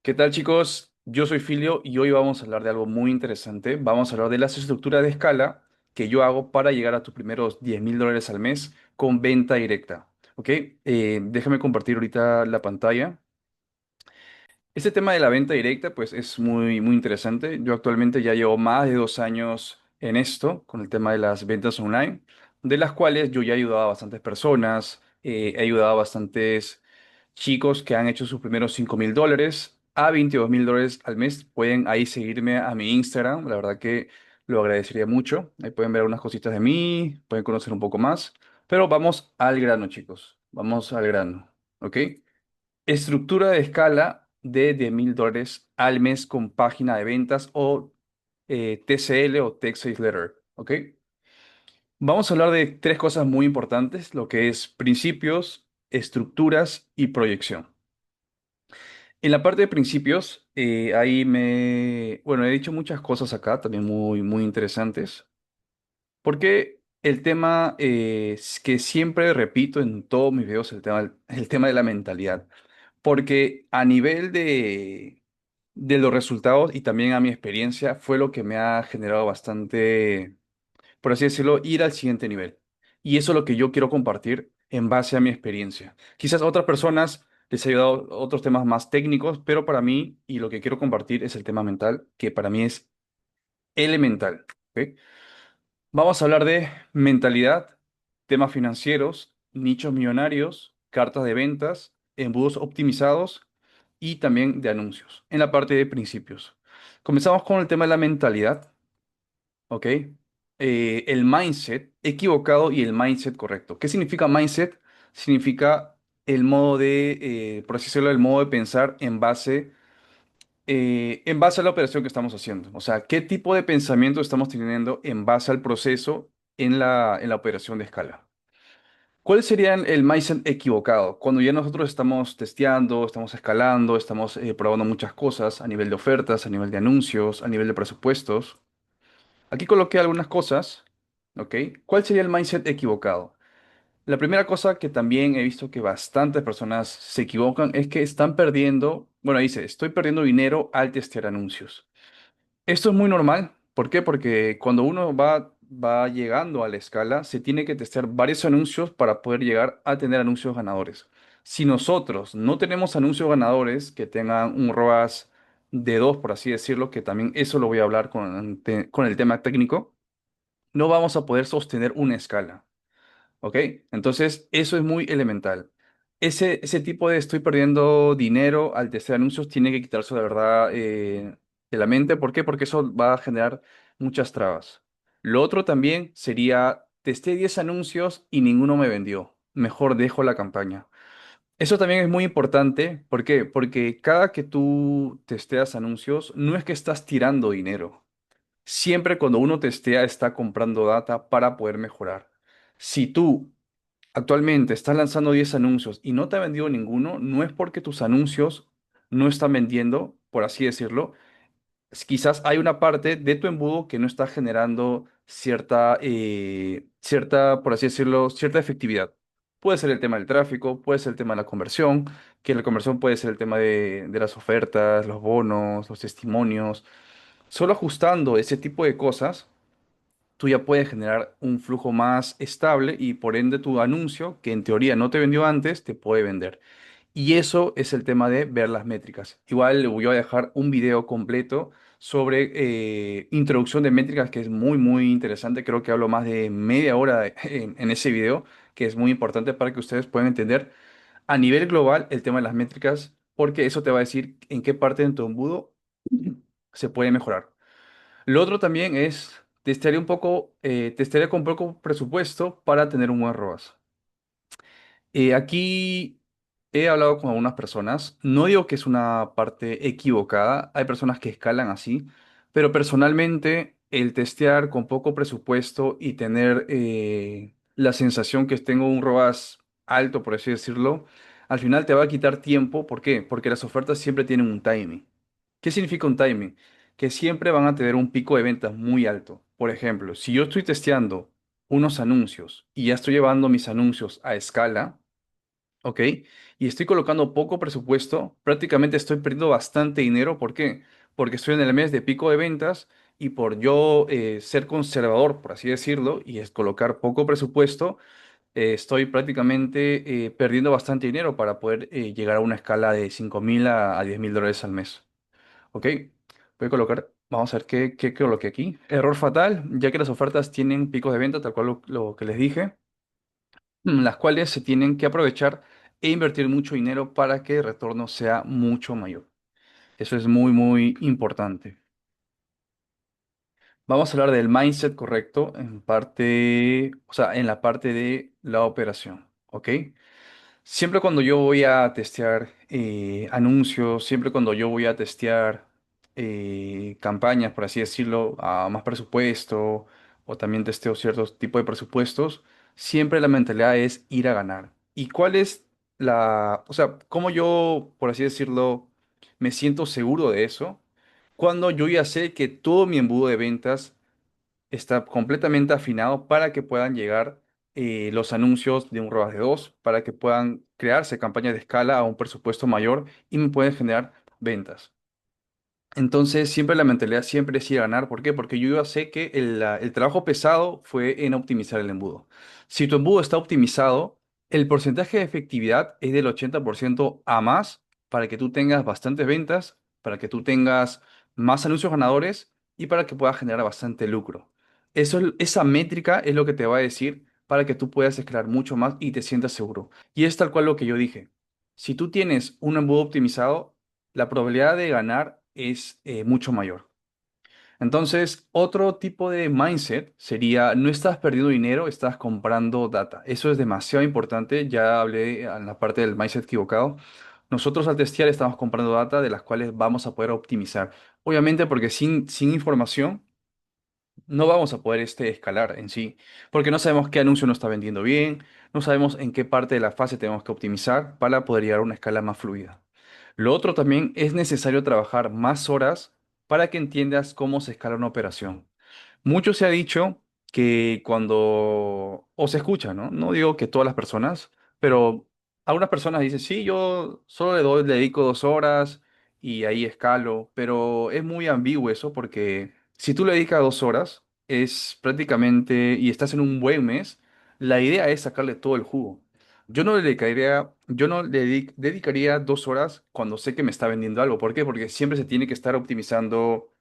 ¿Qué tal, chicos? Yo soy Filio y hoy vamos a hablar de algo muy interesante. Vamos a hablar de las estructuras de escala que yo hago para llegar a tus primeros $10,000 al mes con venta directa. ¿Ok? Déjame compartir ahorita la pantalla. Este tema de la venta directa, pues es muy, muy interesante. Yo actualmente ya llevo más de 2 años en esto, con el tema de las ventas online, de las cuales yo ya he ayudado a bastantes personas, he ayudado a bastantes chicos que han hecho sus primeros $5,000 a $22,000 al mes. Pueden ahí seguirme a mi Instagram, la verdad que lo agradecería mucho. Ahí pueden ver unas cositas de mí, pueden conocer un poco más, pero vamos al grano, chicos. Vamos al grano, ¿ok? Estructura de escala de $10,000 al mes con página de ventas o TCL o Text Sales Letter. ¿Ok? Vamos a hablar de tres cosas muy importantes, lo que es principios, estructuras y proyección. En la parte de principios, bueno, he dicho muchas cosas acá, también muy, muy interesantes, porque el tema es que siempre repito en todos mis videos, el tema de la mentalidad. Porque a nivel de los resultados y también a mi experiencia fue lo que me ha generado bastante, por así decirlo, ir al siguiente nivel. Y eso es lo que yo quiero compartir en base a mi experiencia. Quizás a otras personas les ha ayudado otros temas más técnicos, pero para mí y lo que quiero compartir es el tema mental, que para mí es elemental. ¿Ok? Vamos a hablar de mentalidad, temas financieros, nichos millonarios, cartas de ventas, embudos optimizados y también de anuncios, en la parte de principios. Comenzamos con el tema de la mentalidad, ¿ok? El mindset equivocado y el mindset correcto. ¿Qué significa mindset? Significa el modo por así decirlo, el modo de pensar en base a la operación que estamos haciendo. O sea, ¿qué tipo de pensamiento estamos teniendo en base al proceso en la operación de escala? ¿Cuál sería el mindset equivocado? Cuando ya nosotros estamos testeando, estamos escalando, estamos probando muchas cosas a nivel de ofertas, a nivel de anuncios, a nivel de presupuestos. Aquí coloqué algunas cosas, ¿ok? ¿Cuál sería el mindset equivocado? La primera cosa que también he visto que bastantes personas se equivocan es que están perdiendo, bueno, dice, estoy perdiendo dinero al testear anuncios. Esto es muy normal. ¿Por qué? Porque cuando uno va llegando a la escala, se tiene que testear varios anuncios para poder llegar a tener anuncios ganadores. Si nosotros no tenemos anuncios ganadores que tengan un ROAS de 2, por así decirlo, que también eso lo voy a hablar con el tema técnico, no vamos a poder sostener una escala. ¿Ok? Entonces, eso es muy elemental. Ese tipo de estoy perdiendo dinero al testear anuncios tiene que quitarse la verdad de la mente. ¿Por qué? Porque eso va a generar muchas trabas. Lo otro también sería, testé 10 anuncios y ninguno me vendió. Mejor dejo la campaña. Eso también es muy importante. ¿Por qué? Porque cada que tú testeas anuncios, no es que estás tirando dinero. Siempre cuando uno testea está comprando data para poder mejorar. Si tú actualmente estás lanzando 10 anuncios y no te ha vendido ninguno, no es porque tus anuncios no están vendiendo, por así decirlo. Quizás hay una parte de tu embudo que no está generando cierta, por así decirlo, cierta efectividad. Puede ser el tema del tráfico, puede ser el tema de la conversión, que la conversión puede ser el tema de las ofertas, los bonos, los testimonios. Solo ajustando ese tipo de cosas tú ya puedes generar un flujo más estable y por ende tu anuncio, que en teoría no te vendió antes, te puede vender. Y eso es el tema de ver las métricas. Igual le voy a dejar un video completo sobre introducción de métricas que es muy, muy interesante. Creo que hablo más de media hora en ese video, que es muy importante para que ustedes puedan entender a nivel global el tema de las métricas, porque eso te va a decir en qué parte de tu embudo se puede mejorar. Lo otro también es, testearé con poco presupuesto para tener un buen ROAS. Aquí he hablado con algunas personas, no digo que es una parte equivocada, hay personas que escalan así, pero personalmente el testear con poco presupuesto y tener la sensación que tengo un ROAS alto, por así decirlo, al final te va a quitar tiempo. ¿Por qué? Porque las ofertas siempre tienen un timing. ¿Qué significa un timing? Que siempre van a tener un pico de ventas muy alto. Por ejemplo, si yo estoy testeando unos anuncios y ya estoy llevando mis anuncios a escala, ¿ok? Y estoy colocando poco presupuesto, prácticamente estoy perdiendo bastante dinero. ¿Por qué? Porque estoy en el mes de pico de ventas y por yo ser conservador, por así decirlo, y es colocar poco presupuesto, estoy prácticamente perdiendo bastante dinero para poder llegar a una escala de 5.000 a 10.000 dólares al mes. ¿Ok? Voy a colocar, vamos a ver qué coloqué aquí. Error fatal, ya que las ofertas tienen picos de venta, tal cual lo que les dije, las cuales se tienen que aprovechar e invertir mucho dinero para que el retorno sea mucho mayor. Eso es muy, muy importante. Vamos a hablar del mindset correcto en parte, o sea, en la parte de la operación. ¿Ok? Siempre cuando yo voy a testear anuncios, siempre cuando yo voy a testear campañas, por así decirlo, a más presupuesto, o también testeo ciertos tipos de presupuestos, siempre la mentalidad es ir a ganar. ¿Y cuál es o sea, cómo yo, por así decirlo, me siento seguro de eso? Cuando yo ya sé que todo mi embudo de ventas está completamente afinado para que puedan llegar los anuncios de un ROAS de 2, para que puedan crearse campañas de escala a un presupuesto mayor y me pueden generar ventas. Entonces, siempre la mentalidad siempre es ir a ganar. ¿Por qué? Porque yo ya sé que el trabajo pesado fue en optimizar el embudo. Si tu embudo está optimizado, el porcentaje de efectividad es del 80% a más para que tú tengas bastantes ventas, para que tú tengas más anuncios ganadores y para que puedas generar bastante lucro. Esa métrica es lo que te va a decir para que tú puedas escalar mucho más y te sientas seguro. Y es tal cual lo que yo dije. Si tú tienes un embudo optimizado, la probabilidad de ganar es mucho mayor. Entonces, otro tipo de mindset sería, no estás perdiendo dinero, estás comprando data. Eso es demasiado importante. Ya hablé en la parte del mindset equivocado. Nosotros al testear estamos comprando data de las cuales vamos a poder optimizar. Obviamente porque sin información no vamos a poder escalar en sí, porque no sabemos qué anuncio nos está vendiendo bien, no sabemos en qué parte de la fase tenemos que optimizar para poder llegar a una escala más fluida. Lo otro también es necesario trabajar más horas para que entiendas cómo se escala una operación. Mucho se ha dicho que cuando, o se escucha, ¿no? No digo que todas las personas, pero algunas personas dicen, sí, yo solo le dedico 2 horas y ahí escalo, pero es muy ambiguo eso porque si tú le dedicas 2 horas, es prácticamente, y estás en un buen mes, la idea es sacarle todo el jugo. Yo no dedicaría 2 horas cuando sé que me está vendiendo algo. ¿Por qué? Porque siempre se tiene que estar optimizando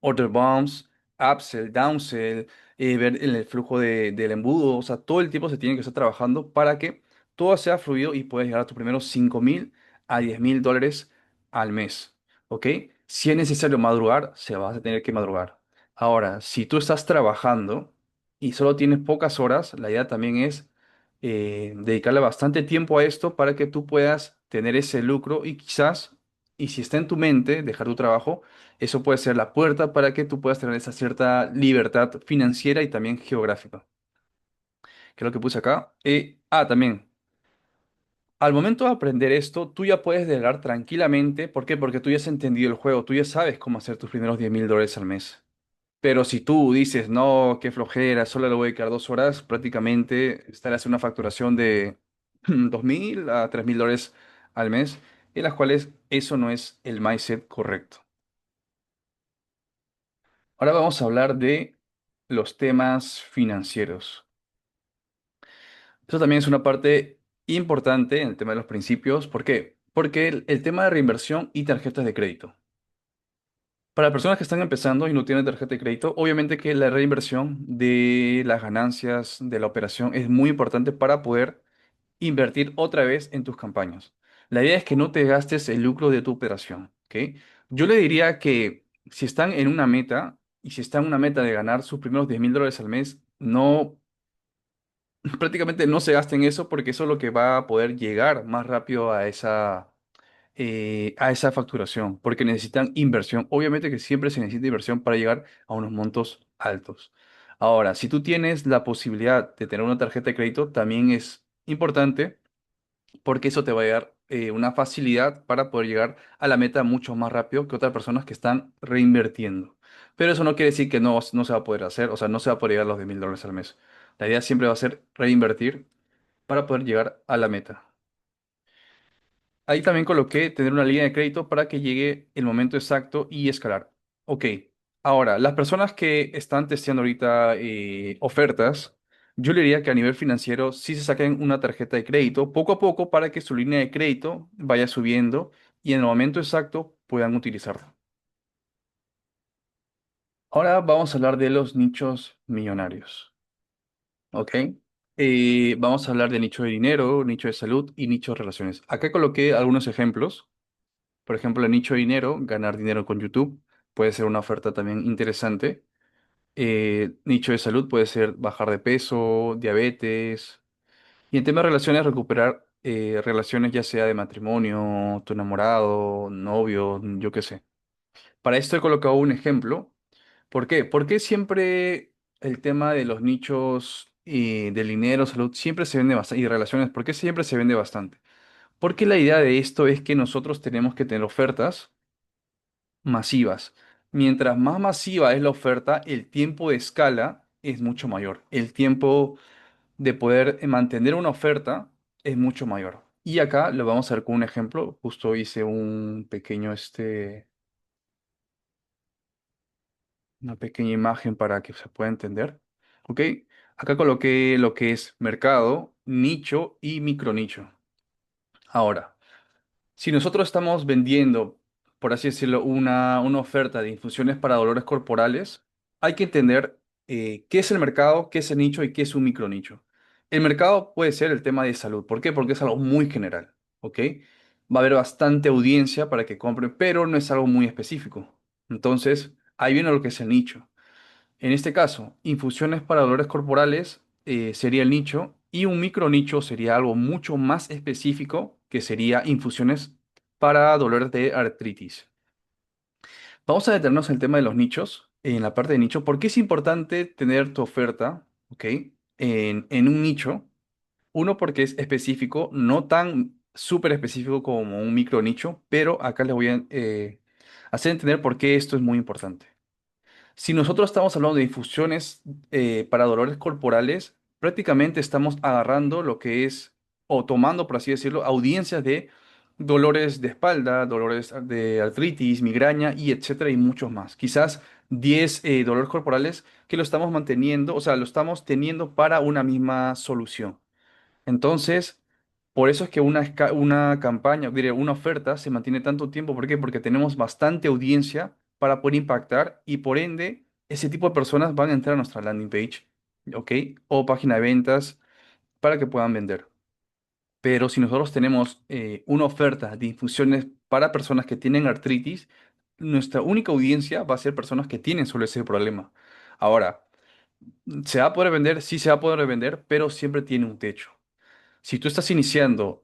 order bombs, upsell, downsell, ver el flujo del embudo, o sea, todo el tiempo se tiene que estar trabajando para que todo sea fluido y puedas llegar a tus primeros 5.000 a 10.000 dólares al mes, ¿ok? Si es necesario madrugar, se vas a tener que madrugar. Ahora, si tú estás trabajando y solo tienes pocas horas, la idea también es dedicarle bastante tiempo a esto para que tú puedas tener ese lucro y quizás, y si está en tu mente, dejar tu trabajo, eso puede ser la puerta para que tú puedas tener esa cierta libertad financiera y también geográfica. Que es lo que puse acá. También, al momento de aprender esto, tú ya puedes delegar tranquilamente. ¿Por qué? Porque tú ya has entendido el juego, tú ya sabes cómo hacer tus primeros 10.000 dólares al mes. Pero si tú dices, no, qué flojera, solo le voy a dedicar 2 horas, prácticamente estarás en una facturación de 2.000 a 3.000 dólares al mes, en las cuales eso no es el mindset correcto. Ahora vamos a hablar de los temas financieros. Eso también es una parte importante en el tema de los principios. ¿Por qué? Porque el tema de reinversión y tarjetas de crédito. Para personas que están empezando y no tienen tarjeta de crédito, obviamente que la reinversión de las ganancias de la operación es muy importante para poder invertir otra vez en tus campañas. La idea es que no te gastes el lucro de tu operación, ¿ok? Yo le diría que si están en una meta y si están en una meta de ganar sus primeros 10.000 dólares al mes, no, prácticamente no se gasten eso porque eso es lo que va a poder llegar más rápido a esa facturación, porque necesitan inversión. Obviamente que siempre se necesita inversión para llegar a unos montos altos. Ahora, si tú tienes la posibilidad de tener una tarjeta de crédito, también es importante porque eso te va a dar una facilidad para poder llegar a la meta mucho más rápido que otras personas que están reinvirtiendo. Pero eso no quiere decir que no se va a poder hacer, o sea, no se va a poder llegar a los 10.000 dólares al mes. La idea siempre va a ser reinvertir para poder llegar a la meta. Ahí también coloqué tener una línea de crédito para que llegue el momento exacto y escalar. Ok, ahora, las personas que están testeando ahorita ofertas, yo le diría que a nivel financiero sí se saquen una tarjeta de crédito poco a poco para que su línea de crédito vaya subiendo y en el momento exacto puedan utilizarla. Ahora vamos a hablar de los nichos millonarios. Ok. Vamos a hablar de nicho de dinero, nicho de salud y nicho de relaciones. Acá coloqué algunos ejemplos. Por ejemplo, el nicho de dinero, ganar dinero con YouTube, puede ser una oferta también interesante. Nicho de salud puede ser bajar de peso, diabetes. Y en tema de relaciones, recuperar relaciones ya sea de matrimonio, tu enamorado, novio, yo qué sé. Para esto he colocado un ejemplo. ¿Por qué? Porque siempre el tema de los nichos del dinero, salud, siempre se vende bastante, y relaciones, ¿por qué siempre se vende bastante? Porque la idea de esto es que nosotros tenemos que tener ofertas masivas. Mientras más masiva es la oferta, el tiempo de escala es mucho mayor. El tiempo de poder mantener una oferta es mucho mayor. Y acá lo vamos a ver con un ejemplo. Justo hice un pequeño, una pequeña imagen para que se pueda entender. ¿Ok? Acá coloqué lo que es mercado, nicho y micronicho. Ahora, si nosotros estamos vendiendo, por así decirlo, una oferta de infusiones para dolores corporales, hay que entender qué es el mercado, qué es el nicho y qué es un micronicho. El mercado puede ser el tema de salud. ¿Por qué? Porque es algo muy general, ¿ok? Va a haber bastante audiencia para que compren, pero no es algo muy específico. Entonces, ahí viene lo que es el nicho. En este caso, infusiones para dolores corporales sería el nicho y un micronicho sería algo mucho más específico que sería infusiones para dolores de artritis. Vamos a detenernos en el tema de los nichos, en la parte de nicho. ¿Por qué es importante tener tu oferta, ok, en un nicho? Uno, porque es específico, no tan súper específico como un micronicho, pero acá les voy a hacer entender por qué esto es muy importante. Si nosotros estamos hablando de infusiones para dolores corporales, prácticamente estamos agarrando lo que es, o tomando, por así decirlo, audiencias de dolores de espalda, dolores de artritis, migraña y etcétera, y muchos más. Quizás 10 dolores corporales que lo estamos manteniendo, o sea, lo estamos teniendo para una misma solución. Entonces, por eso es que una campaña, diré, una oferta se mantiene tanto tiempo. ¿Por qué? Porque tenemos bastante audiencia para poder impactar y por ende, ese tipo de personas van a entrar a nuestra landing page, ¿ok? O página de ventas para que puedan vender. Pero si nosotros tenemos una oferta de infusiones para personas que tienen artritis, nuestra única audiencia va a ser personas que tienen solo ese problema. Ahora, ¿se va a poder vender? Sí, se va a poder vender, pero siempre tiene un techo. Si tú estás iniciando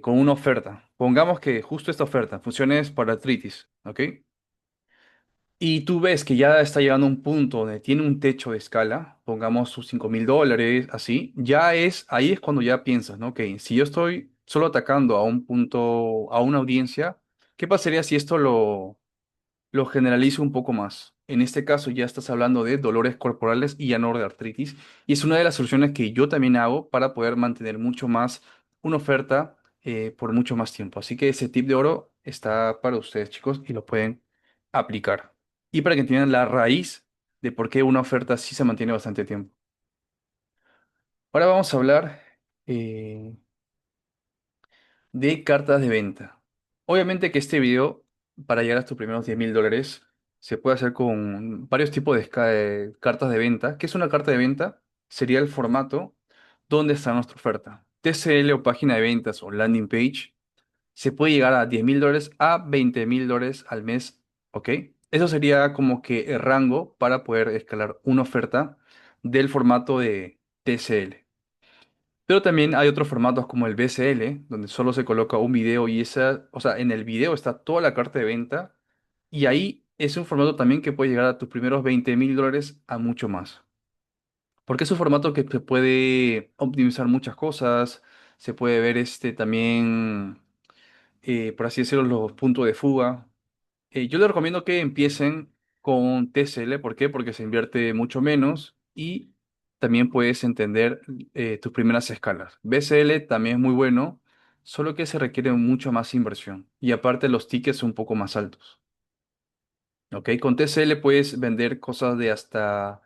con una oferta, pongamos que justo esta oferta, funciones para artritis, ¿ok? Y tú ves que ya está llegando a un punto donde tiene un techo de escala, pongamos sus $5.000, así, ahí es cuando ya piensas, ¿no? Ok, si yo estoy solo atacando a un punto, a una audiencia, ¿qué pasaría si esto lo generalizo un poco más? En este caso ya estás hablando de dolores corporales y ya no de artritis. Y es una de las soluciones que yo también hago para poder mantener mucho más una oferta por mucho más tiempo. Así que ese tip de oro está para ustedes, chicos, y lo pueden aplicar. Y para que entiendan la raíz de por qué una oferta sí se mantiene bastante tiempo. Ahora vamos a hablar eh, de cartas de venta. Obviamente que este video, para llegar a tus primeros $10.000, se puede hacer con varios tipos de cartas de venta. ¿Qué es una carta de venta? Sería el formato donde está nuestra oferta. TCL o página de ventas o landing page. Se puede llegar a $10.000 a $20.000 al mes, ¿ok? Eso sería como que el rango para poder escalar una oferta del formato de TCL. Pero también hay otros formatos como el BCL, donde solo se coloca un video y o sea, en el video está toda la carta de venta y ahí es un formato también que puede llegar a tus primeros $20.000 a mucho más. Porque es un formato que se puede optimizar muchas cosas, se puede ver también, por así decirlo, los puntos de fuga. Yo les recomiendo que empiecen con TCL. ¿Por qué? Porque se invierte mucho menos y también puedes entender tus primeras escalas. BCL también es muy bueno, solo que se requiere mucho más inversión y aparte los tickets son un poco más altos. ¿Ok? Con TCL puedes vender cosas de hasta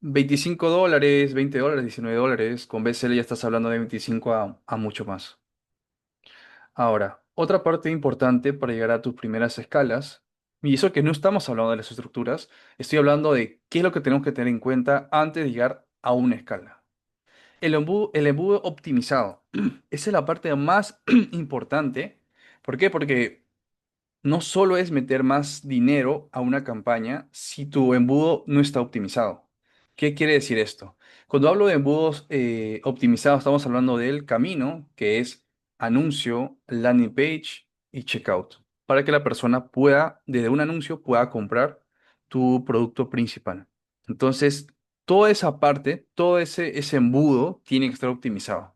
$25, $20, $19. Con BCL ya estás hablando de 25 a mucho más. Ahora, otra parte importante para llegar a tus primeras escalas, y eso que no estamos hablando de las estructuras, estoy hablando de qué es lo que tenemos que tener en cuenta antes de llegar a una escala. El embudo optimizado. Esa es la parte más importante. ¿Por qué? Porque no solo es meter más dinero a una campaña si tu embudo no está optimizado. ¿Qué quiere decir esto? Cuando hablo de embudos optimizados, estamos hablando del camino, que es anuncio, landing page y checkout, para que la persona pueda, desde un anuncio, pueda comprar tu producto principal. Entonces, toda esa parte, todo ese embudo tiene que estar optimizado.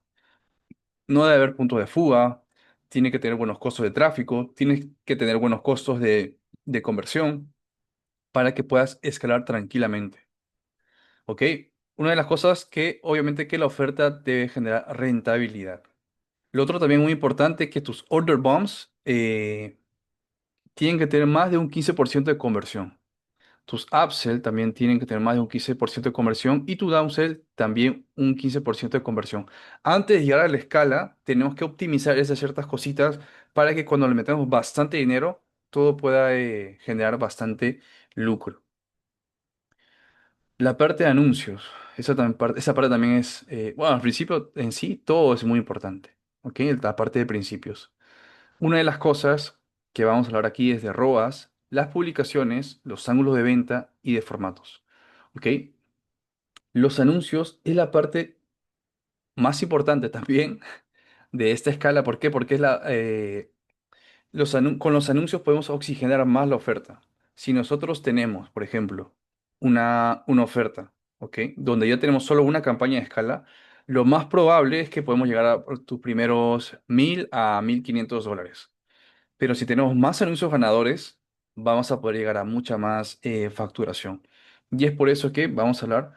No debe haber puntos de fuga, tiene que tener buenos costos de tráfico, tienes que tener buenos costos de conversión para que puedas escalar tranquilamente. ¿Ok? Una de las cosas que obviamente que la oferta debe generar rentabilidad. Lo otro también muy importante es que tus order bombs tienen que tener más de un 15% de conversión. Tus upsell también tienen que tener más de un 15% de conversión y tu downsell también un 15% de conversión. Antes de llegar a la escala, tenemos que optimizar esas ciertas cositas para que cuando le metamos bastante dinero, todo pueda generar bastante lucro. La parte de anuncios, esa parte también es, bueno, al principio en sí, todo es muy importante, ¿ok? La parte de principios. Una de las cosas que vamos a hablar aquí es de ROAS, las publicaciones, los ángulos de venta y de formatos. ¿Ok? Los anuncios es la parte más importante también de esta escala. ¿Por qué? Porque con los anuncios podemos oxigenar más la oferta. Si nosotros tenemos, por ejemplo, una oferta, ¿ok? Donde ya tenemos solo una campaña de escala, lo más probable es que podemos llegar a tus primeros 1.000 a 1.500 dólares. Pero si tenemos más anuncios ganadores, vamos a poder llegar a mucha más facturación. Y es por eso que vamos a hablar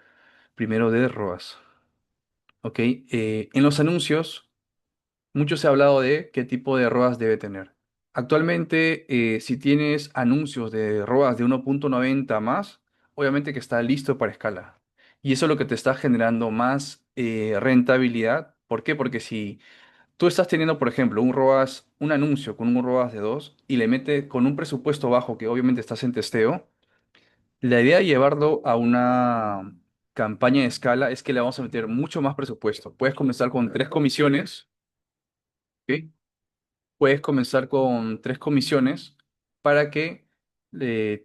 primero de ROAS. ¿Ok? En los anuncios, mucho se ha hablado de qué tipo de ROAS debe tener. Actualmente, si tienes anuncios de ROAS de 1.90 más, obviamente que está listo para escala. Y eso es lo que te está generando más rentabilidad. ¿Por qué? Porque si tú estás teniendo, por ejemplo, un anuncio con un ROAS de 2 y le metes con un presupuesto bajo que obviamente estás en testeo, la idea de llevarlo a una campaña de escala es que le vamos a meter mucho más presupuesto. Puedes comenzar con tres comisiones, ¿ok? Puedes comenzar con tres comisiones para que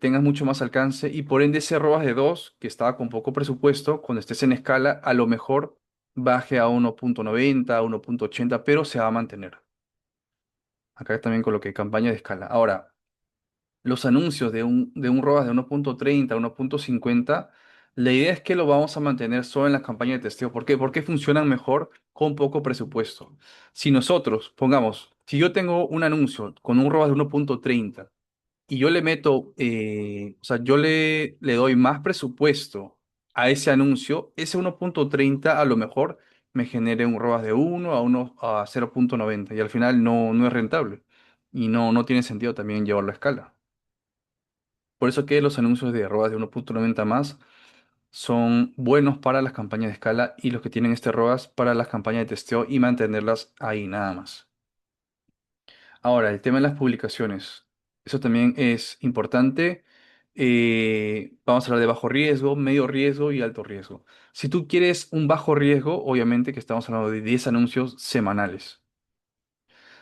tengas mucho más alcance y por ende ese ROAS de 2 que estaba con poco presupuesto, cuando estés en escala, a lo mejor baje a 1.90, 1.80, pero se va a mantener. Acá también coloqué campaña de escala. Ahora, los anuncios de un ROAS de 1.30 a 1.50, la idea es que lo vamos a mantener solo en las campañas de testeo. ¿Por qué? Porque funcionan mejor con poco presupuesto. Si nosotros, pongamos, si yo tengo un anuncio con un ROAS de 1.30 y yo le meto, o sea, yo le doy más presupuesto a ese anuncio, ese 1.30 a lo mejor me genere un ROAS de 1 a 0.90 y al final no es rentable y no tiene sentido también llevarlo a escala. Por eso que los anuncios de ROAS de 1.90 más son buenos para las campañas de escala y los que tienen este ROAS para las campañas de testeo y mantenerlas ahí nada más. Ahora, el tema de las publicaciones. Eso también es importante. Vamos a hablar de bajo riesgo, medio riesgo y alto riesgo. Si tú quieres un bajo riesgo, obviamente que estamos hablando de 10 anuncios semanales.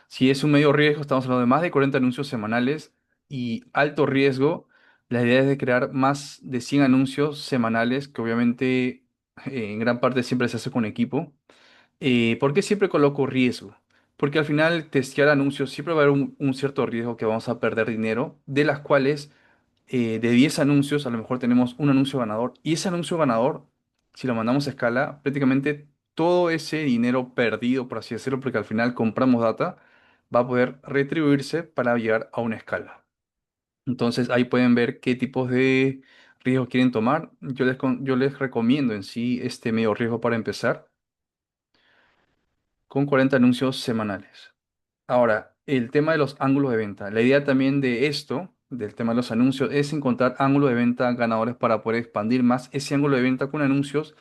Si es un medio riesgo, estamos hablando de más de 40 anuncios semanales y alto riesgo. La idea es de crear más de 100 anuncios semanales, que obviamente en gran parte siempre se hace con equipo. ¿Por qué siempre coloco riesgo? Porque al final testear anuncios siempre va a haber un cierto riesgo que vamos a perder dinero, de las cuales de 10 anuncios a lo mejor tenemos un anuncio ganador y ese anuncio ganador, si lo mandamos a escala, prácticamente todo ese dinero perdido, por así decirlo, porque al final compramos data, va a poder retribuirse para llegar a una escala. Entonces ahí pueden ver qué tipos de riesgos quieren tomar. Yo les recomiendo en sí este medio riesgo para empezar con 40 anuncios semanales. Ahora, el tema de los ángulos de venta. La idea también de esto, del tema de los anuncios, es encontrar ángulos de venta ganadores para poder expandir más ese ángulo de venta con anuncios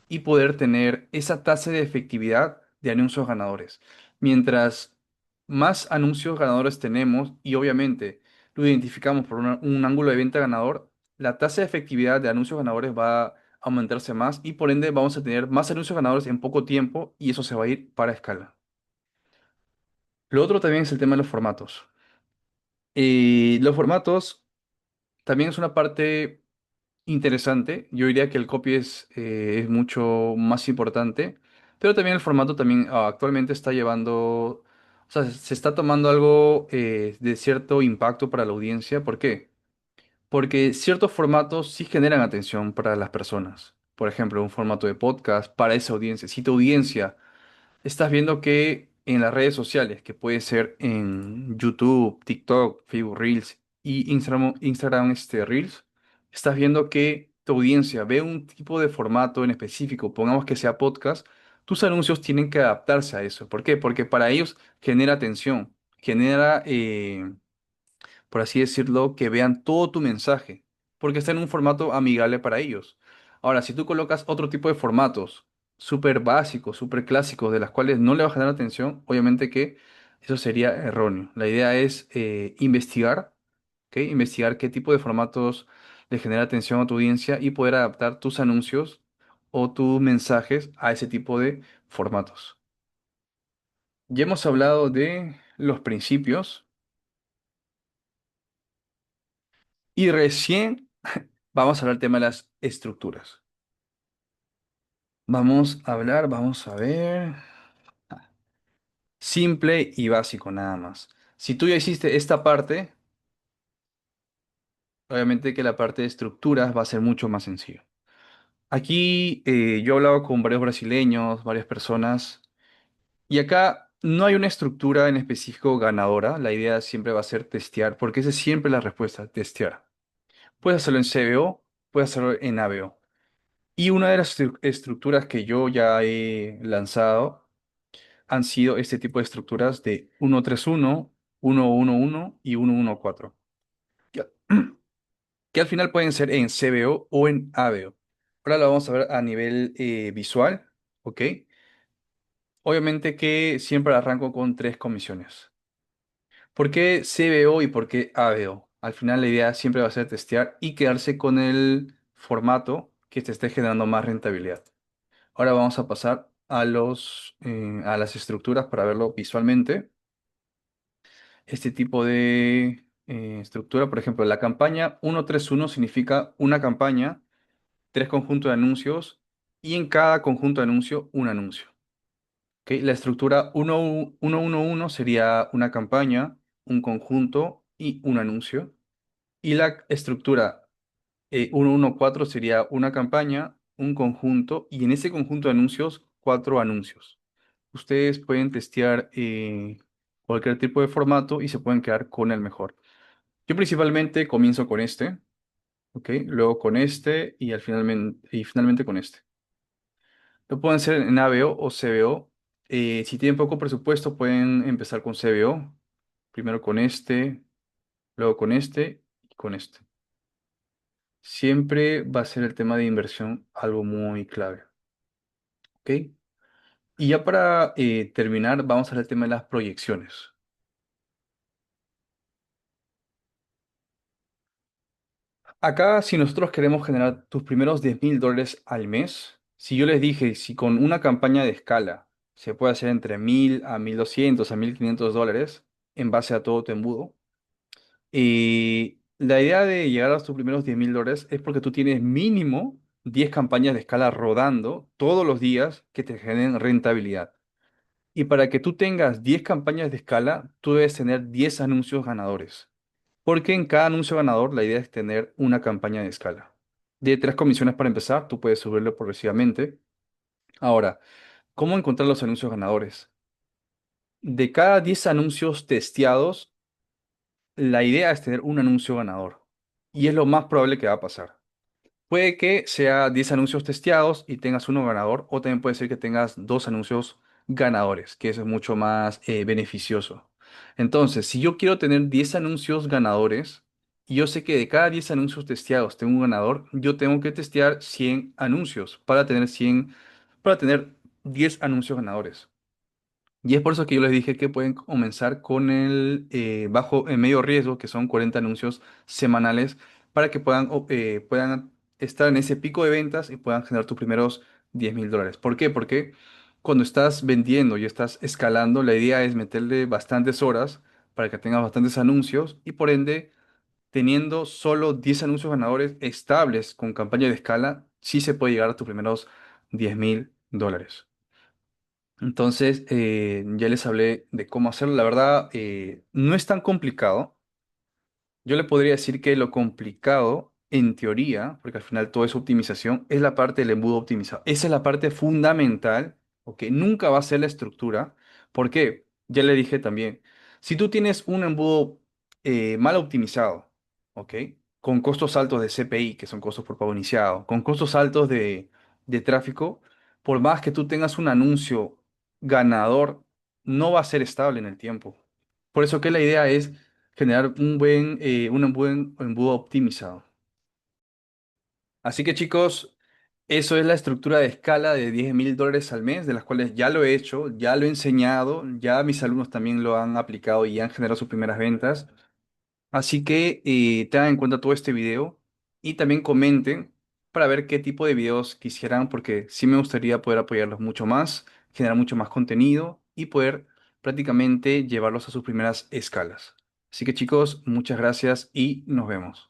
y poder tener esa tasa de efectividad de anuncios ganadores. Mientras más anuncios ganadores tenemos y obviamente lo identificamos por un ángulo de venta ganador, la tasa de efectividad de anuncios ganadores va a aumentarse más y por ende vamos a tener más anuncios ganadores en poco tiempo y eso se va a ir para escala. Lo otro también es el tema de los formatos. Y los formatos también es una parte interesante. Yo diría que el copy es mucho más importante, pero también el formato también actualmente está llevando, o sea, se está tomando algo de cierto impacto para la audiencia. ¿Por qué? Porque ciertos formatos sí generan atención para las personas. Por ejemplo, un formato de podcast para esa audiencia. Si tu audiencia estás viendo que en las redes sociales, que puede ser en YouTube, TikTok, Facebook Reels y Instagram Reels, estás viendo que tu audiencia ve un tipo de formato en específico, pongamos que sea podcast, tus anuncios tienen que adaptarse a eso. ¿Por qué? Porque para ellos genera atención, genera por así decirlo, que vean todo tu mensaje, porque está en un formato amigable para ellos. Ahora, si tú colocas otro tipo de formatos súper básicos, súper clásicos, de las cuales no le va a generar atención, obviamente que eso sería erróneo. La idea es investigar, ¿ok? Investigar qué tipo de formatos le genera atención a tu audiencia y poder adaptar tus anuncios o tus mensajes a ese tipo de formatos. Ya hemos hablado de los principios y recién vamos a hablar del tema de las estructuras. Vamos a ver. Simple y básico nada más. Si tú ya hiciste esta parte, obviamente que la parte de estructuras va a ser mucho más sencillo. Aquí yo he hablado con varios brasileños, varias personas, y acá no hay una estructura en específico ganadora. La idea siempre va a ser testear, porque esa es siempre la respuesta, testear. Puedes hacerlo en CBO, puedes hacerlo en ABO. Y una de las estructuras que yo ya he lanzado han sido este tipo de estructuras de 1-3-1, 1-1-1 y 1-1-4, que, que al final pueden ser en CBO o en ABO. Ahora lo vamos a ver a nivel visual, ¿ok? Obviamente que siempre arranco con tres comisiones. ¿Por qué CBO y por qué ABO? Al final la idea siempre va a ser testear y quedarse con el formato que te esté generando más rentabilidad. Ahora vamos a pasar a las estructuras para verlo visualmente. Este tipo de estructura, por ejemplo, la campaña 1-3-1 significa una campaña, tres conjuntos de anuncios y en cada conjunto de anuncio un anuncio. ¿Ok? La estructura 1-1-1 sería una campaña, un conjunto y un anuncio. Y la estructura 1-1-4 sería una campaña, un conjunto y en ese conjunto de anuncios, cuatro anuncios. Ustedes pueden testear cualquier tipo de formato y se pueden quedar con el mejor. Yo principalmente comienzo con este, ¿ok? Luego con este y, y finalmente con este. Lo pueden hacer en ABO o CBO. Si tienen poco presupuesto, pueden empezar con CBO. Primero con este, luego con este y con este. Siempre va a ser el tema de inversión algo muy clave, ¿ok? Y ya para terminar, vamos a ver el tema de las proyecciones. Acá, si nosotros queremos generar tus primeros $10.000 al mes, si yo les dije, si con una campaña de escala se puede hacer entre 1.000 a 1.200 a $1.500 en base a todo tu embudo, y la idea de llegar a tus primeros $10.000 es porque tú tienes mínimo 10 campañas de escala rodando todos los días que te generen rentabilidad. Y para que tú tengas 10 campañas de escala, tú debes tener 10 anuncios ganadores. Porque en cada anuncio ganador la idea es tener una campaña de escala. De tres comisiones para empezar, tú puedes subirlo progresivamente. Ahora, ¿cómo encontrar los anuncios ganadores? De cada 10 anuncios testeados, la idea es tener un anuncio ganador. Y es lo más probable que va a pasar. Puede que sea 10 anuncios testeados y tengas uno ganador, o también puede ser que tengas dos anuncios ganadores, que eso es mucho más beneficioso. Entonces, si yo quiero tener 10 anuncios ganadores, y yo sé que de cada 10 anuncios testeados tengo un ganador, yo tengo que testear 100 anuncios para tener 10 anuncios ganadores. Y es por eso que yo les dije que pueden comenzar con el medio riesgo, que son 40 anuncios semanales, para que puedan estar en ese pico de ventas y puedan generar tus primeros $10,000. ¿Por qué? Porque cuando estás vendiendo y estás escalando, la idea es meterle bastantes horas para que tengas bastantes anuncios y por ende, teniendo solo 10 anuncios ganadores estables con campaña de escala, sí se puede llegar a tus primeros $10,000. Entonces, ya les hablé de cómo hacerlo. La verdad, no es tan complicado. Yo le podría decir que lo complicado, en teoría, porque al final todo es optimización, es la parte del embudo optimizado. Esa es la parte fundamental, ¿ok? Nunca va a ser la estructura. ¿Por qué? Ya le dije también, si tú tienes un embudo mal optimizado, ¿ok? Con costos altos de CPI, que son costos por pago iniciado, con costos altos de tráfico, por más que tú tengas un anuncio ganador, no va a ser estable en el tiempo. Por eso que la idea es generar un buen embudo optimizado. Así que chicos, eso es la estructura de escala de $10,000 al mes, de las cuales ya lo he hecho, ya lo he enseñado, ya mis alumnos también lo han aplicado y han generado sus primeras ventas. Así que tengan en cuenta todo este video y también comenten para ver qué tipo de videos quisieran, porque sí me gustaría poder apoyarlos mucho más, generar mucho más contenido y poder prácticamente llevarlos a sus primeras escalas. Así que chicos, muchas gracias y nos vemos.